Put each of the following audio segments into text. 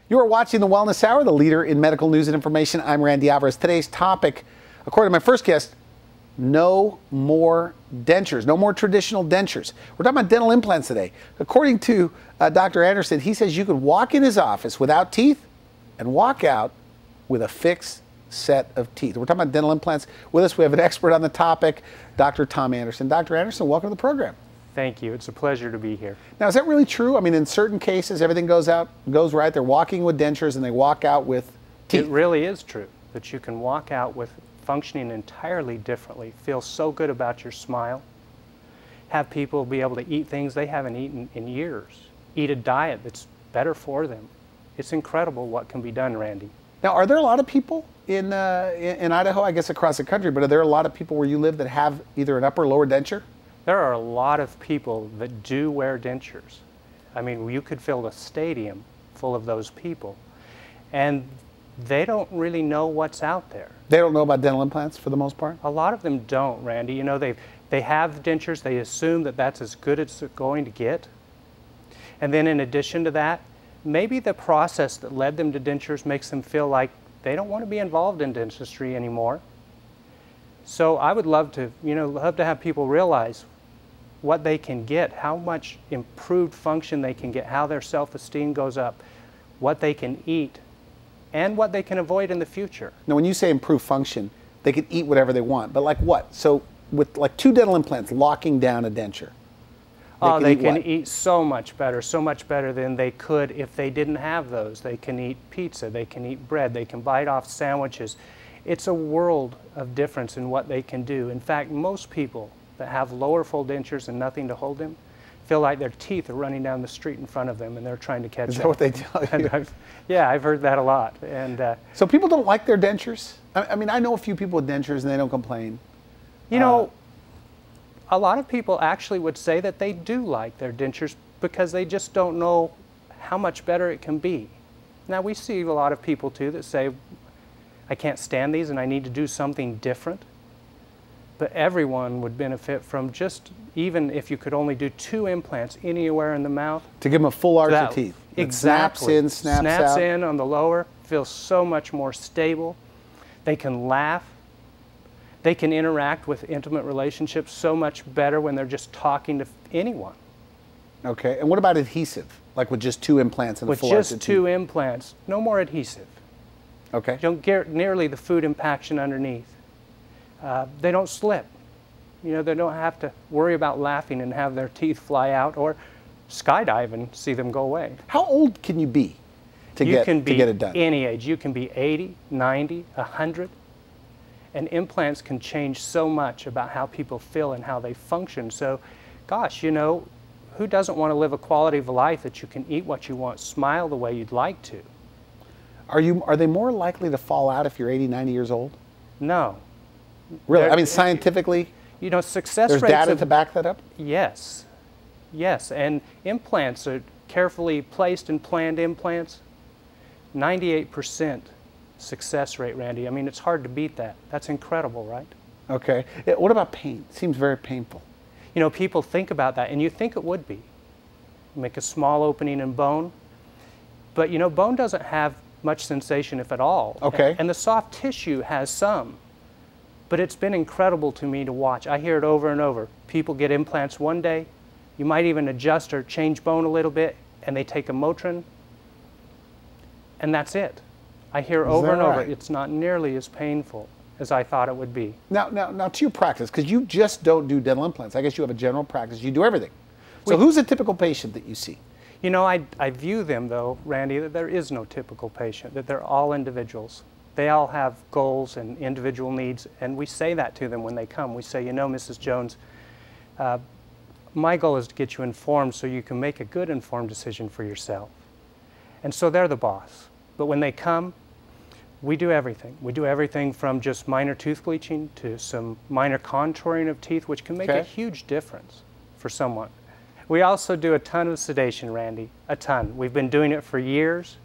You are watching the Wellness Hour, the leader in medical news and information. I'm Randy Alvarez. Today's topic, according to my first guest, no more dentures, no more traditional dentures. We're talking about dental implants today. According to Dr. Anderson, he says you could walk in his office without teeth and walk out with a fixed set of teeth. We're talking about dental implants. With us, we have an expert on the topic, Dr. Tom Anderson. Dr. Anderson, welcome to the program. Thank you. It's a pleasure to be here. Now, is that really true? I mean, in certain cases, everything goes right. They're walking with dentures and they walk out with teeth. It really is true that you can walk out with functioning entirely differently, feel so good about your smile, have people be able to eat things they haven't eaten in years, eat a diet that's better for them. It's incredible what can be done, Randy. Now, are there a lot of people in Idaho, I guess across the country, but are there a lot of people where you live that have either an upper or lower denture? There are a lot of people that do wear dentures. I mean, you could fill a stadium full of those people, and they don't really know what's out there. They don't know about dental implants for the most part? A lot of them don't, Randy. You know, they have dentures, they assume that that's as good as it's going to get. And then in addition to that, maybe the process that led them to dentures makes them feel like they don't want to be involved in dentistry anymore. So I would love to, love to have people realize what they can get, how much improved function they can get, how their self-esteem goes up, what they can eat, and what they can avoid in the future. Now, when you say improved function, they can eat whatever they want, but like what? So with like 2 dental implants locking down a denture, they can eat so much better than they could if they didn't have those. They can eat pizza, they can eat bread, they can bite off sandwiches. It's a world of difference in what they can do. In fact, most people that have lower full dentures and nothing to hold them feel like their teeth are running down the street in front of them and they're trying to catch them. Is that what they tell you? Yeah, I've heard that a lot. And so people don't like their dentures? I mean, I know a few people with dentures and they don't complain. You know, a lot of people actually would say that they do like their dentures because they just don't know how much better it can be. Now, we see a lot of people too that say, I can't stand these and I need to do something different. But everyone would benefit from just, even if you could only do 2 implants anywhere in the mouth. To give them a full arch of teeth. Exactly. Snaps in, snaps out. Snaps in on the lower, feels so much more stable. They can laugh. They can interact with intimate relationships so much better when they're just talking to anyone. Okay, and what about adhesive? Like with just 2 implants and a full arch of teeth? With just 2 implants, no more adhesive. Okay. You don't get nearly the food impaction underneath. They don't slip. They don't have to worry about laughing and have their teeth fly out or skydive and see them go away. How old can you be to get it done? Any age. You can be 80, 90, 100. And implants can change so much about how people feel and how they function. So, gosh, who doesn't want to live a quality of life that you can eat what you want, smile the way you'd like to? Are they more likely to fall out if you're 80, 90 years old? No. Really? I mean, scientifically, success there's rates data to back that up? Yes. Yes, and implants are carefully placed and planned implants. 98% success rate, Randy. I mean, it's hard to beat that. That's incredible, right? Okay. What about pain? It seems very painful. People think about that, and you think it would be. You make a small opening in bone, but bone doesn't have much sensation, if at all. Okay. And the soft tissue has some. But it's been incredible to me to watch. I hear it over and over. People get implants one day, you might even adjust or change bone a little bit, and they take a Motrin, and that's it. I hear over and over, it's not nearly as painful as I thought it would be. Now to your practice, because you just don't do dental implants. I guess you have a general practice. You do everything. So who's a typical patient that you see? I view them, though, Randy, that there is no typical patient, that they're all individuals. They all have goals and individual needs, and we say that to them when they come. We say, Mrs. Jones, my goal is to get you informed so you can make a good informed decision for yourself. And so they're the boss. But when they come, we do everything. We do everything from just minor tooth bleaching to some minor contouring of teeth, which can make a huge difference for someone. We also do a ton of sedation, Randy, a ton. We've been doing it for years.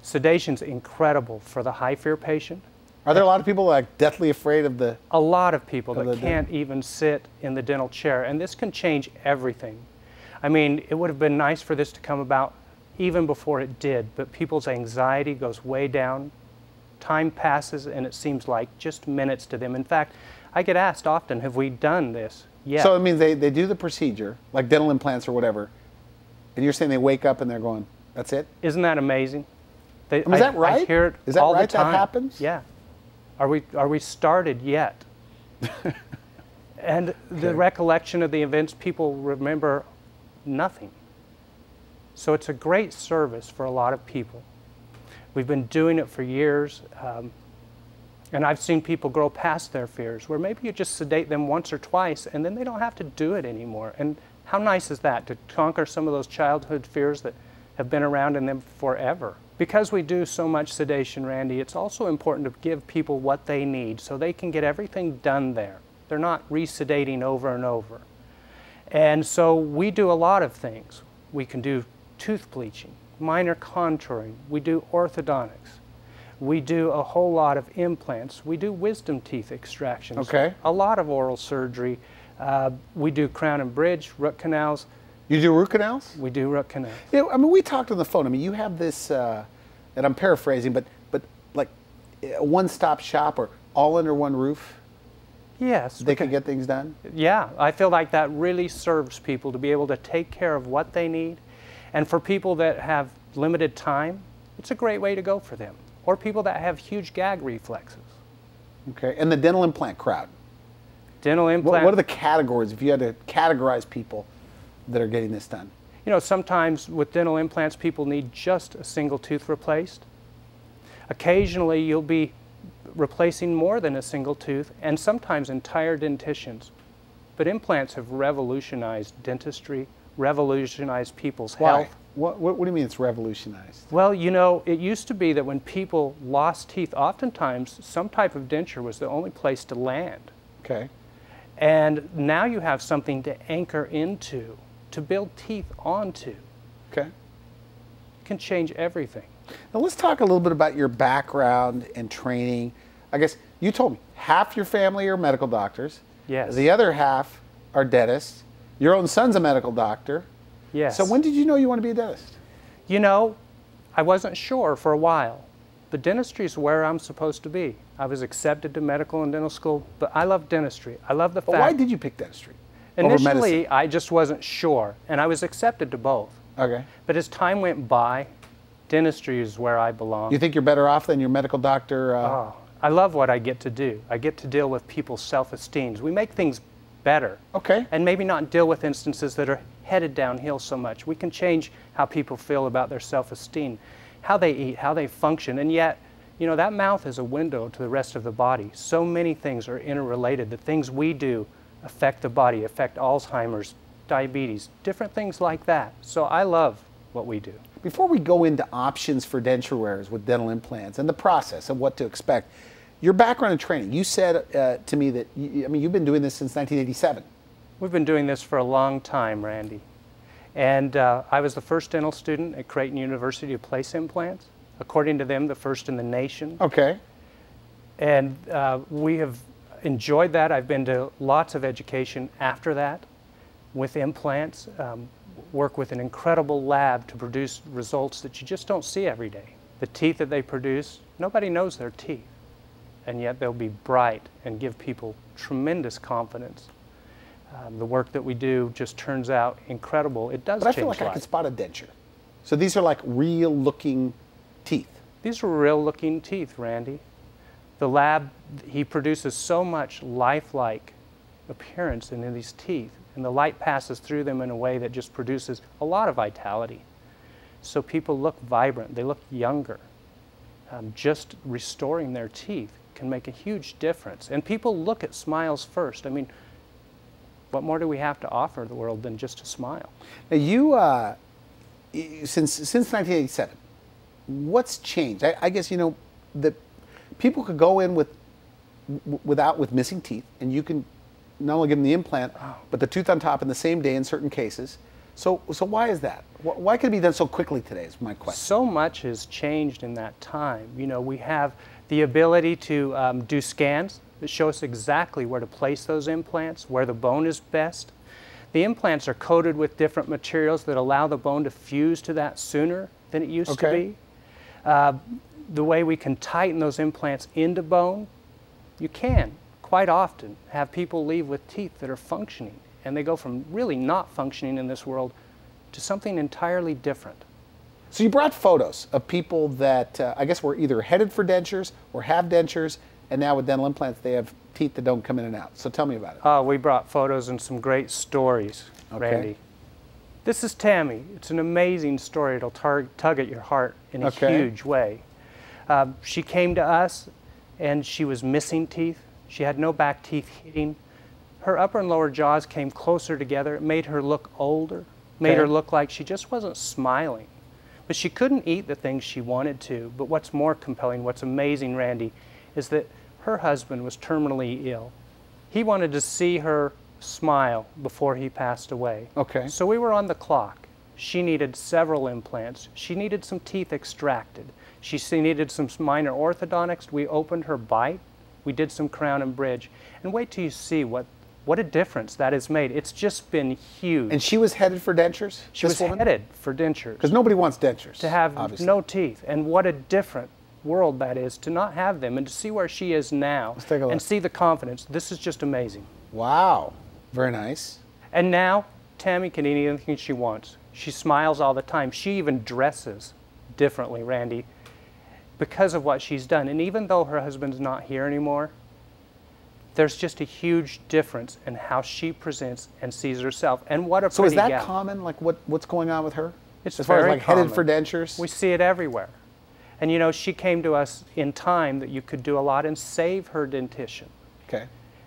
Sedation's incredible for the high fear patient. Are there a lot of people like deathly afraid of the... A lot of people that can't even sit in the dental chair, and this can change everything. I mean, it would have been nice for this to come about even before it did, but people's anxiety goes way down. Time passes and it seems like just minutes to them. In fact, I get asked often, have we done this yet? So it means they do the procedure, like dental implants or whatever, and you're saying they wake up and they're going, that's it? Isn't that amazing? I mean, is that right? I hear it is that all right the time. that happens? Yeah. Are we started yet? And the recollection of the events, people remember nothing. So it's a great service for a lot of people. We've been doing it for years, and I've seen people grow past their fears, where maybe you just sedate them once or twice, and then they don't have to do it anymore. And how nice is that, to conquer some of those childhood fears that have been around in them forever? Because we do so much sedation, Randy, it's also important to give people what they need so they can get everything done there. They're not re-sedating over and over. And so we do a lot of things. We can do tooth bleaching, minor contouring, we do orthodontics, we do a whole lot of implants, we do wisdom teeth extractions, a lot of oral surgery, we do crown and bridge, root canals. You do root canals? We do root canals. Yeah, I mean, we talked on the phone. I mean, you have this, and I'm paraphrasing, but like a one-stop shop or all under one roof? Yes. They can get things done? Yeah, I feel like that really serves people to be able to take care of what they need. And for people that have limited time, it's a great way to go for them. Or people that have huge gag reflexes. Okay, and the dental implant crowd? Dental implant. What are the categories, if you had to categorize people that are getting this done? You know, sometimes with dental implants, people need just a single tooth replaced. Occasionally, you'll be replacing more than a single tooth, and sometimes entire dentitions. But implants have revolutionized dentistry, revolutionized people's health. What do you mean it's revolutionized? Well, you know, it used to be that when people lost teeth, oftentimes some type of denture was the only place to land. Okay. And now you have something to anchor into, to build teeth onto. Okay. It can change everything. Now let's talk a little bit about your background and training. I guess you told me half your family are medical doctors. Yes. The other half are dentists. Your own son's a medical doctor. Yes. So when did you know you want to be a dentist? You know, I wasn't sure for a while, but dentistry is where I'm supposed to be. I was accepted to medical and dental school, but I love dentistry. I love the fact. Why did you pick dentistry Initially, I just wasn't sure, and I was accepted to both. Okay. But as time went by, dentistry is where I belong. You think you're better off than your medical doctor? Oh, I love what I get to do. I get to deal with people's self-esteem. We make things better. Okay. And maybe not deal with instances that are headed downhill so much. We can change how people feel about their self-esteem, how they eat, how they function, and yet, you know, that mouth is a window to the rest of the body. So many things are interrelated. The things we do affect the body, affect Alzheimer's, diabetes, different things like that. So I love what we do. Before we go into options for denture wearers with dental implants and the process of what to expect, your background and training, you said to me that, you've been doing this since 1987. We've been doing this for a long time, Randy. And I was the first dental student at Creighton University to place implants. According to them, the first in the nation. Okay. And we have enjoyed that. I've been to lots of education after that with implants, work with an incredible lab to produce results that you just don't see every day. The teeth that they produce, nobody knows their teeth, and yet they'll be bright and give people tremendous confidence. The work that we do just turns out incredible. It does change lives. But I feel like I can spot a denture. So these are like real looking teeth. These are real looking teeth, Randy. The lab, he produces so much lifelike appearance in these teeth, and the light passes through them in a way that just produces a lot of vitality. So people look vibrant, they look younger. Just restoring their teeth can make a huge difference. And people look at smiles first. I mean, what more do we have to offer the world than just a smile? Now you, since 1987, what's changed? I guess, you know, that people could go in with missing teeth, and you can not only give them the implant, but the tooth on top in the same day in certain cases. So why is that? Why can it be done so quickly today is my question. So much has changed in that time. You know, we have the ability to do scans that show us exactly where to place those implants, where the bone is best. The implants are coated with different materials that allow the bone to fuse to that sooner than it used to be. The way we can tighten those implants into bone, you can quite often have people leave with teeth that are functioning, and they go from really not functioning in this world to something entirely different. So you brought photos of people that I guess were either headed for dentures or have dentures, and now with dental implants they have teeth that don't come in and out. So tell me about it. We brought photos and some great stories, Randy. This is Tammy. It's an amazing story. It'll tug at your heart in a huge way. She came to us and she was missing teeth. She had no back teeth hitting. Her upper and lower jaws came closer together. It made her look older, made her look like she just wasn't smiling. But she couldn't eat the things she wanted to. But what's more compelling, what's amazing, Randy, is that her husband was terminally ill. He wanted to see her smile before he passed away. So we were on the clock. She needed several implants. She needed some teeth extracted. She needed some minor orthodontics. We opened her bite. We did some crown and bridge. And wait till you see what a difference that has made. It's just been huge. And she was headed for dentures? She was headed for dentures. Because nobody wants dentures. To have no teeth. And what a different world that is to not have them and to see where she is now. Let's take a look. And see the confidence. This is just amazing. Wow. Very nice. And now Tammy can eat anything she wants. She smiles all the time. She even dresses differently, Randy, because of what she's done. And even though her husband's not here anymore, there's just a huge difference in how she presents and sees herself. And what a pretty So is that gal. common, like what's going on with her? It's as far as very like headed common. for dentures? We see it everywhere. And you know, she came to us in time that you could do a lot and save her dentition.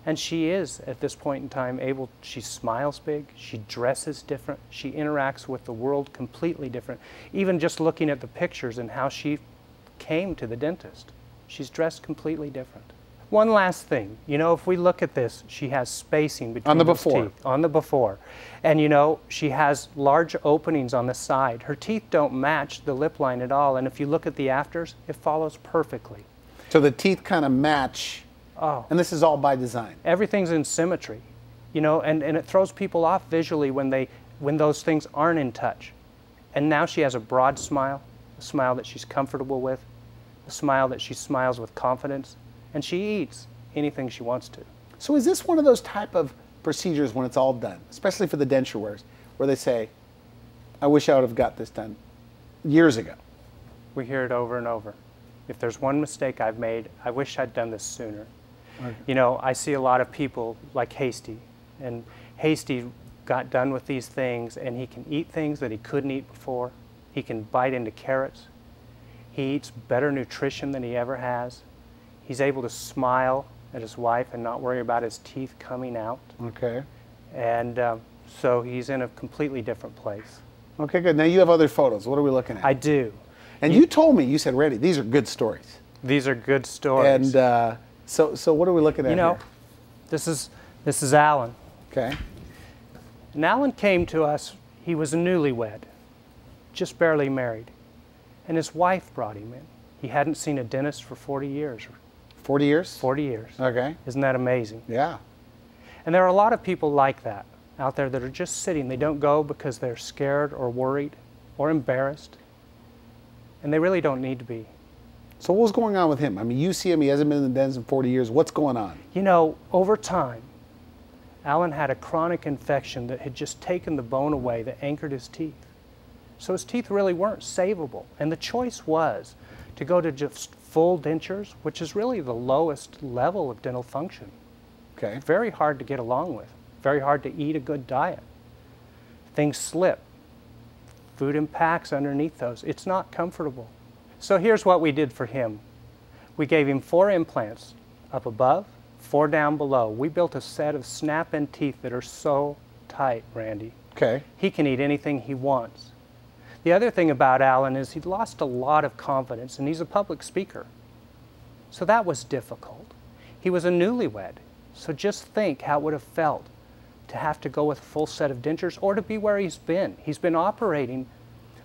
And she is, at this point in time, able, she smiles big, she dresses different, she interacts with the world completely different. Even just looking at the pictures and how she came to the dentist, she's dressed completely different. One last thing, you know, if we look at this, she has spacing between on the those before. teeth. On the before. And you know, she has large openings on the side. Her teeth don't match the lip line at all, and if you look at the afters, it follows perfectly. So the teeth kind of match. And this is all by design. Everything's in symmetry, you know, and it throws people off visually when those things aren't in touch. And now she has a broad smile, a smile that she's comfortable with, a smile that she smiles with confidence, and she eats anything she wants to. So is this one of those type of procedures when it's all done, especially for the denture wearers, where they say, I wish I would have got this done years ago? We hear it over and over. If there's one mistake I've made, I wish I'd done this sooner. You know, I see a lot of people like Hasty, and Hasty got done with these things, and he can eat things that he couldn't eat before. He can bite into carrots. He eats better nutrition than he ever has. He's able to smile at his wife and not worry about his teeth coming out. And so he's in a completely different place. Okay, good. Now you have other photos. What are we looking at? I do. And you told me, you said, Randy, these are good stories. These are good stories. And so what are we looking at here? This is Alan. And Alan came to us, he was a newlywed, just barely married. And his wife brought him in. He hadn't seen a dentist for 40 years. 40 years? 40 years. Okay. Isn't that amazing? Yeah. And there are a lot of people like that out there that are just sitting. They don't go because they're scared or worried or embarrassed. And they really don't need to be. So what was going on with him? I mean, you see him, he hasn't been in the dentist in 40 years. What's going on? You know, over time, Alan had a chronic infection that had just taken the bone away that anchored his teeth. So his teeth really weren't savable. And the choice was to go to just full dentures, which is really the lowest level of dental function. Very hard to get along with. Very hard to eat a good diet. Things slip. Food impacts underneath those. It's not comfortable. So here's what we did for him. We gave him 4 implants up above, 4 down below. We built a set of snap-in teeth that are so tight, Randy. He can eat anything he wants. The other thing about Alan is he'd lost a lot of confidence, and he's a public speaker. So that was difficult. He was a newlywed. So just think how it would have felt to have to go with a full set of dentures or to be where he's been. He's been operating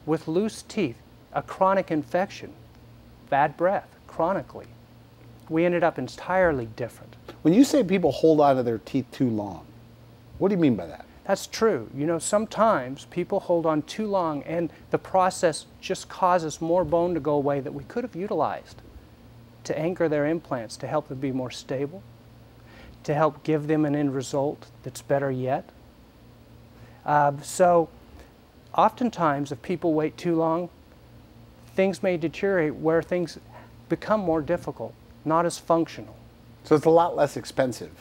with loose teeth, a chronic infection, bad breath, chronically. We ended up entirely different. When you say people hold on to their teeth too long, what do you mean by that? That's true. You know, sometimes people hold on too long and the process just causes more bone to go away that we could have utilized to anchor their implants, to help them be more stable, to help give them an end result that's better yet. So oftentimes if people wait too long, things may deteriorate where things become more difficult, not as functional. So it's a lot less expensive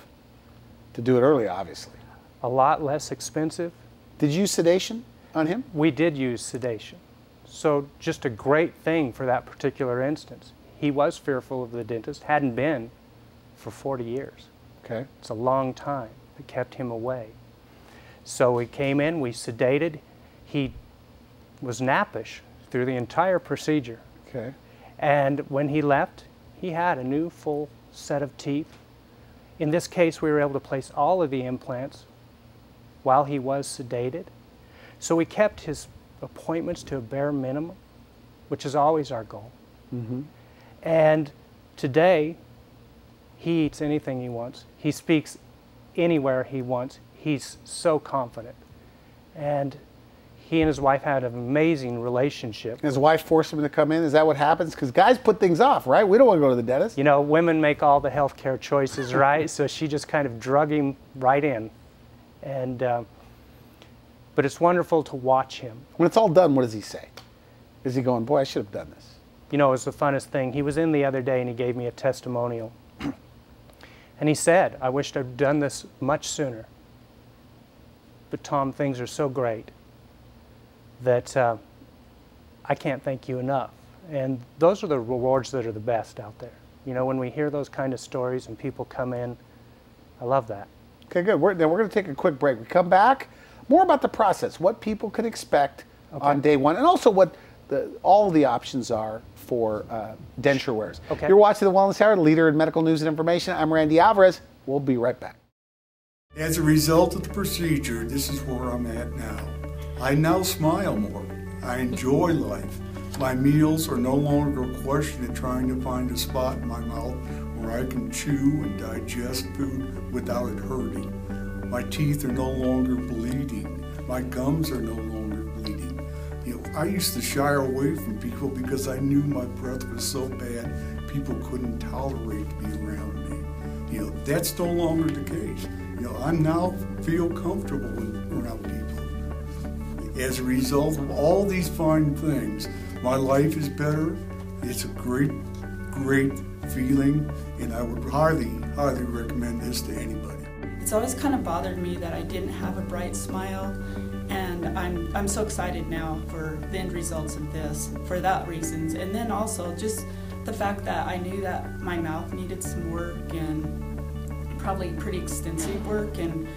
to do it early, obviously. A lot less expensive. Did you use sedation on him? We did use sedation. So just a great thing for that particular instance. He was fearful of the dentist, hadn't been for 40 years. Okay. It's a long time that kept him away. So we came in, we sedated. He was nappish through the entire procedure. Okay. And when he left, he had a new full set of teeth. In this case, we were able to place all of the implants while he was sedated. So we kept his appointments to a bare minimum, which is always our goal. Mm-hmm. And today, he eats anything he wants. He speaks anywhere he wants. He's so confident. And he and his wife had an amazing relationship. His wife forced him to come in? Is that what happens? Because guys put things off, right? We don't want to go to the dentist. You know, women make all the healthcare choices, right? So she just kind of drug him right in. And, but it's wonderful to watch him. When it's all done, what does he say? Is he going, boy, I should have done this? You know, it was the funnest thing. He was in the other day and he gave me a testimonial. And he said, I wished I'd done this much sooner. But Tom, things are so great that I can't thank you enough. And those are the rewards that are the best out there. You know, when we hear those kind of stories and people come in, I love that. Okay, good. Then we're going to take a quick break. We come back, more about the process, what people can expect on day one, and also what all the options are for denture wears. Okay. You're watching The Wellness Hour, the leader in medical news and information. I'm Randy Alvarez. We'll be right back. As a result of the procedure, this is where I'm at now. I now smile more. I enjoy life. My meals are no longer a question of trying to find a spot in my mouth where I can chew and digest food without it hurting. My teeth are no longer bleeding. My gums are no longer bleeding. You know, I used to shy away from people because I knew my breath was so bad people couldn't tolerate to be around me. You know, that's no longer the case. You know, I now feel comfortable around people. As a result of all these fine things, my life is better. It's a great, great feeling, and I would highly, highly recommend this to anybody. It's always kind of bothered me that I didn't have a bright smile, and I'm so excited now for the end results of this, for that reasons. And then also just the fact that I knew that my mouth needed some work, and probably pretty extensive work, and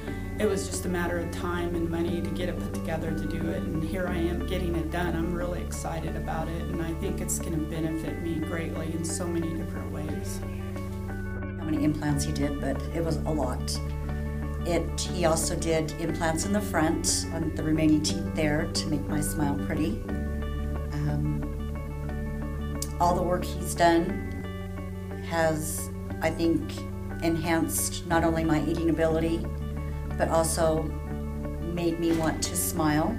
it was just a matter of time and money to get it put together to do it, and here I am getting it done. I'm really excited about it, and I think it's going to benefit me greatly in so many different ways. How many implants he did, but it was a lot. He also did implants in the front on the remaining teeth there to make my smile pretty. All the work he's done has, I think, enhanced not only my eating ability, but also made me want to smile.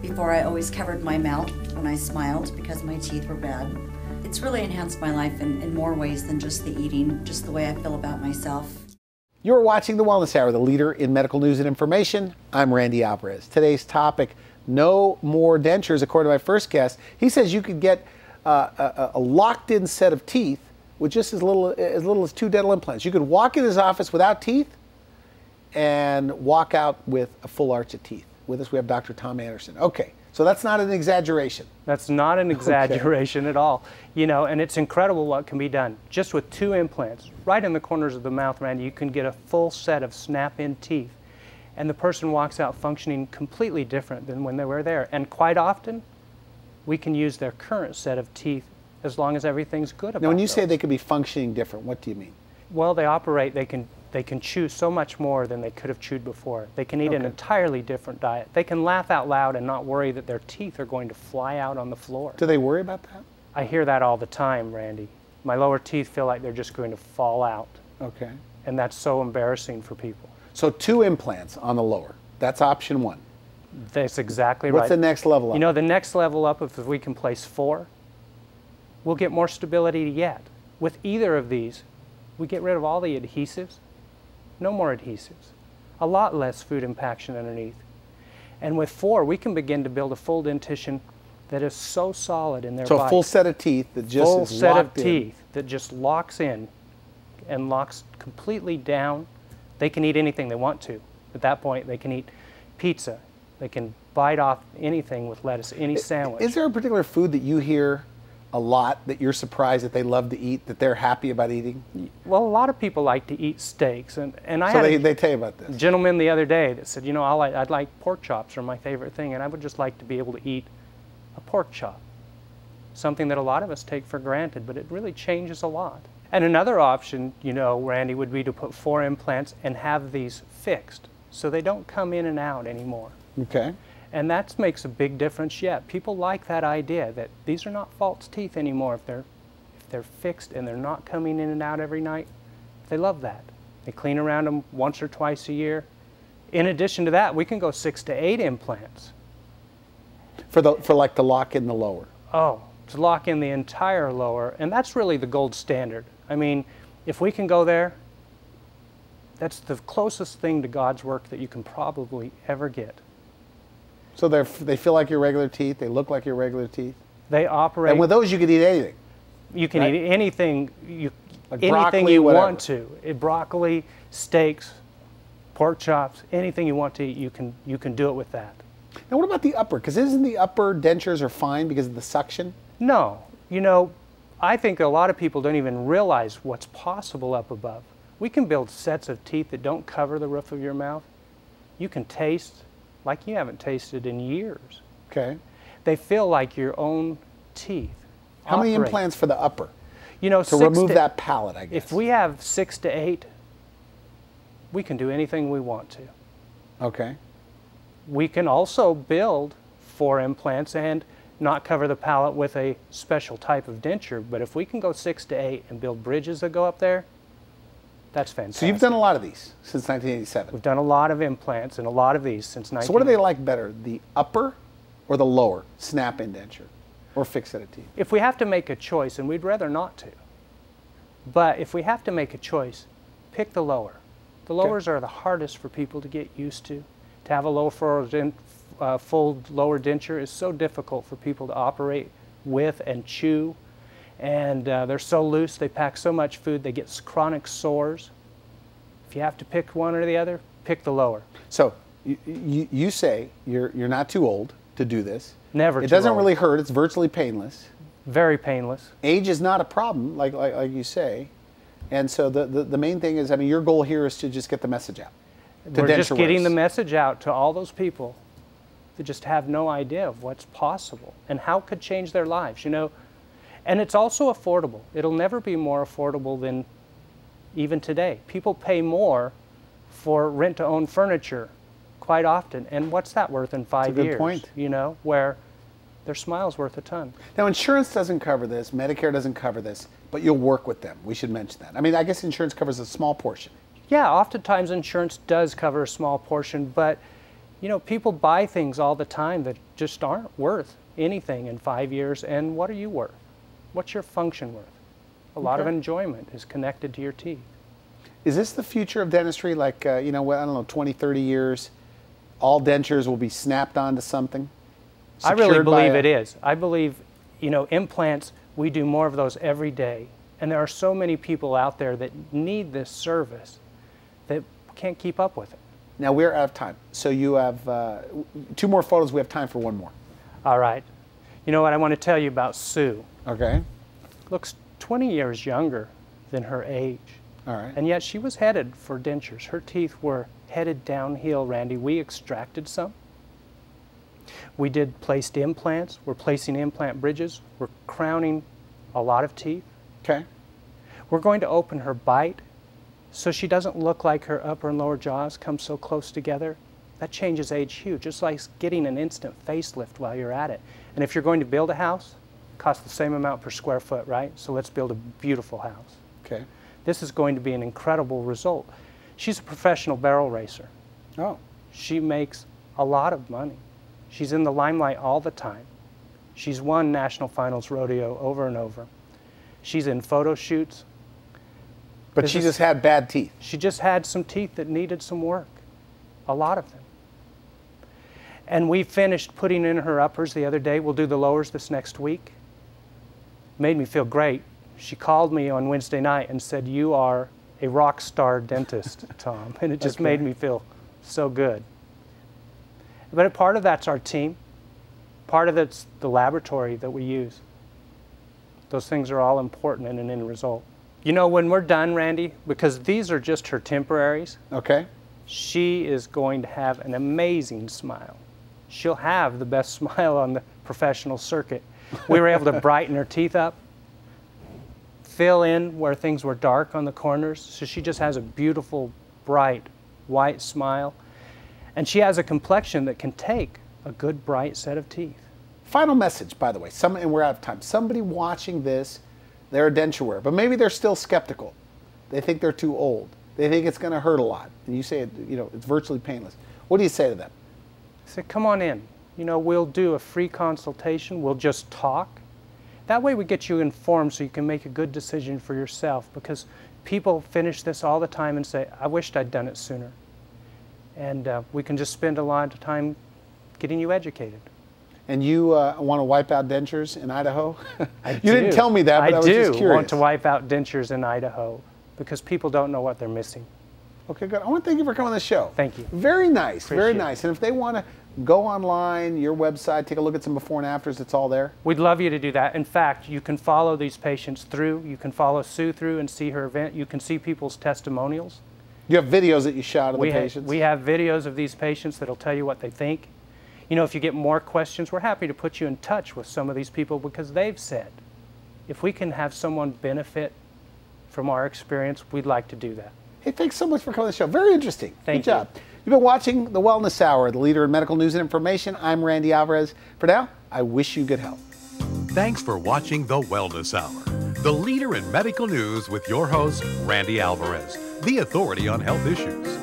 Before I always covered my mouth when I smiled because my teeth were bad. It's really enhanced my life in more ways than just the eating, just the way I feel about myself. You're watching The Wellness Hour, the leader in medical news and information. I'm Randy Alvarez. Today's topic, no more dentures. According to my first guest, he says you could get a locked-in set of teeth with just as little as 2 dental implants. You could walk in his office without teeth and walk out with a full arch of teeth. With us, we have Dr. Tom Anderson. Okay, so that's not an exaggeration. That's not an exaggeration at all. You know, and it's incredible what can be done. Just with 2 implants, right in the corners of the mouth, Randy, you can get a full set of snap-in teeth. And the person walks out functioning completely different than when they were there. And quite often, we can use their current set of teeth as long as everything's good about it. Now, when you say they could be functioning different, what do you mean? Well, they can chew so much more than they could have chewed before. They can eat an entirely different diet. They can laugh out loud and not worry that their teeth are going to fly out on the floor. Do they worry about that? I hear that all the time, Randy. My lower teeth feel like they're just going to fall out. Okay. And that's so embarrassing for people. So 2 implants on the lower. That's option 1. That's exactly right. What's the next level up? You know, the next level up, if we can place 4, we'll get more stability yet. With either of these, we get rid of all the adhesives. No more adhesives. A lot less food impaction underneath. And with 4, we can begin to build a full dentition that is so solid in their So bite. a full set of teeth that just Full is set of locked in. teeth that just locks in and locks completely down. They can eat anything they want to. At that point, they can eat pizza. They can bite off anything with lettuce, any sandwich. Is there a particular food that you hear a lot that you're surprised that they love to eat, that they're happy about eating? Well, a lot of people like to eat steaks, and I So had they tell you about a this. gentleman the other day that said, you know, I'd like pork chops are my favorite thing, and I would just like to be able to eat a pork chop. Something that a lot of us take for granted, but it really changes a lot. And another option, you know, Randy, would be to put 4 implants and have these fixed so they don't come in and out anymore. Okay. And that makes a big difference yet. People like that idea that these are not false teeth anymore if they're fixed and they're not coming in and out every night. They love that. They clean around them once or twice a year. In addition to that, we can go 6 to 8 implants. For like to lock in the lower. Oh, to lock in the entire lower, and that's really the gold standard. I mean, if we can go there, that's the closest thing to God's work that you can probably ever get. So they feel like your regular teeth. They look like your regular teeth. They operate. And with those, you could eat anything. You can right? eat anything Like anything broccoli, you whatever. want to. Broccoli, steaks, pork chops, anything you want to eat, you can do it with that. Now, what about the upper? Because isn't the upper dentures are fine because of the suction? No, you know, I think a lot of people don't even realize what's possible up above. We can build sets of teeth that don't cover the roof of your mouth. You can taste like you haven't tasted in years. Okay. They feel like your own teeth. How many operate. implants for the upper? You know, To remove that palate, I guess. If we have 6 to 8, we can do anything we want to. Okay. We can also build 4 implants and not cover the palate with a special type of denture, but if we can go 6 to 8 and build bridges that go up there, that's fantastic. So you've done a lot of these since 1987. We've done a lot of implants and a lot of these since 19. So what do they like better, the upper or the lower snap-in denture or fixed set of teeth? If we have to make a choice, and we'd rather not to, but if we have to make a choice, pick the lower. The lowers are the hardest for people to get used to. To have a low full lower denture is so difficult for people to operate with and chew, and they're so loose, they pack so much food, they get chronic sores. If you have to pick one or the other, pick the lower. So you say you're not too old to do this. Never It too doesn't old. really hurt. It's virtually painless. Very painless. Age is not a problem, like you say. And so the main thing is, I mean, your goal here is to just get the message out. We're just denture getting wearers. the message out to all those people that just have no idea of what's possible and how it could change their lives, you know. And it's also affordable. It'll never be more affordable than even today. People pay more for rent-to-own furniture quite often. And what's that worth in 5 good years? point. You know, where their smile's worth a ton. Now, insurance doesn't cover this. Medicare doesn't cover this, but you'll work with them. We should mention that. I mean, I guess insurance covers a small portion. Yeah, oftentimes insurance does cover a small portion, but you know, people buy things all the time that just aren't worth anything in 5 years. And what are you worth? What's your function worth? A lot of enjoyment is connected to your teeth. Is this the future of dentistry? Like, you know, I don't know, 20, 30 years, all dentures will be snapped onto something? I really Secured by believe it is. I believe, you know, implants, we do more of those every day. And there are so many people out there that need this service that can't keep up with it. Now, we're out of time. So you have 2 more photos. We have time for 1 more. All right. You know what I want to tell you about Sue? Okay. Looks 20 years younger than her age. All right. And yet she was headed for dentures. Her teeth were headed downhill, Randy. We extracted some. We did placed implants. We're placing implant bridges. We're crowning a lot of teeth. Okay. We're going to open her bite so she doesn't look like her upper and lower jaws come so close together. That changes age huge, just like getting an instant facelift while you're at it. And if you're going to build a house, it costs the same amount per square foot, right? So let's build a beautiful house. Okay. This is going to be an incredible result. She's a professional barrel racer. Oh. She makes a lot of money. She's in the limelight all the time. She's won national finals rodeo over and over. She's in photo shoots. But she just had bad teeth. She just had some teeth that needed some work, a lot of them. And we finished putting in her uppers the other day. We'll do the lowers this next week. Made me feel great. She called me on Wednesday night and said, "You are a rock star dentist, Tom." And it just made me feel so good. But part of that's our team. Part of it's the laboratory that we use. Those things are all important in an end result. You know, when we're done, Randy, because these are just her temporaries, Okay. she is going to have an amazing smile. She'll have the best smile on the professional circuit. We were able to brighten her teeth up, fill in where things were dark on the corners, so she just has a beautiful, bright, white smile. And she has a complexion that can take a good, bright set of teeth. Final message, by the way, and we're out of time. Somebody watching this, they're a denture wearer, but maybe they're still skeptical. They think they're too old. They think it's going to hurt a lot. And you say, you know, it's virtually painless. What do you say to them? I say, come on in. You know, we'll do a free consultation. We'll just talk. That way we get you informed so you can make a good decision for yourself, because people finish this all the time and say, I wished I'd done it sooner. And we can just spend a lot of time getting you educated. And you want to wipe out dentures in Idaho? I You didn't tell me that, but I was just do curious. want to wipe out dentures in Idaho because people don't know what they're missing. Okay, good. I want to thank you for coming on the show. Thank you. Very nice, very Appreciate it. nice. And if they want to go online, your website, take a look at some before and afters, it's all there. We'd love you to do that. In fact, you can follow these patients through. You can follow Sue through and see her event. You can see people's testimonials. You have videos that you shot of the patients? We have videos of these patients that'll tell you what they think. You know, if you get more questions, we're happy to put you in touch with some of these people, because they've said, if we can have someone benefit from our experience, we'd like to do that. Hey, thanks so much for coming on the show. Very interesting. Thank Good job. You've been watching The Wellness Hour, the leader in medical news and information. I'm Randy Alvarez. For now, I wish you good health. Thanks for watching The Wellness Hour, the leader in medical news with your host, Randy Alvarez, the authority on health issues.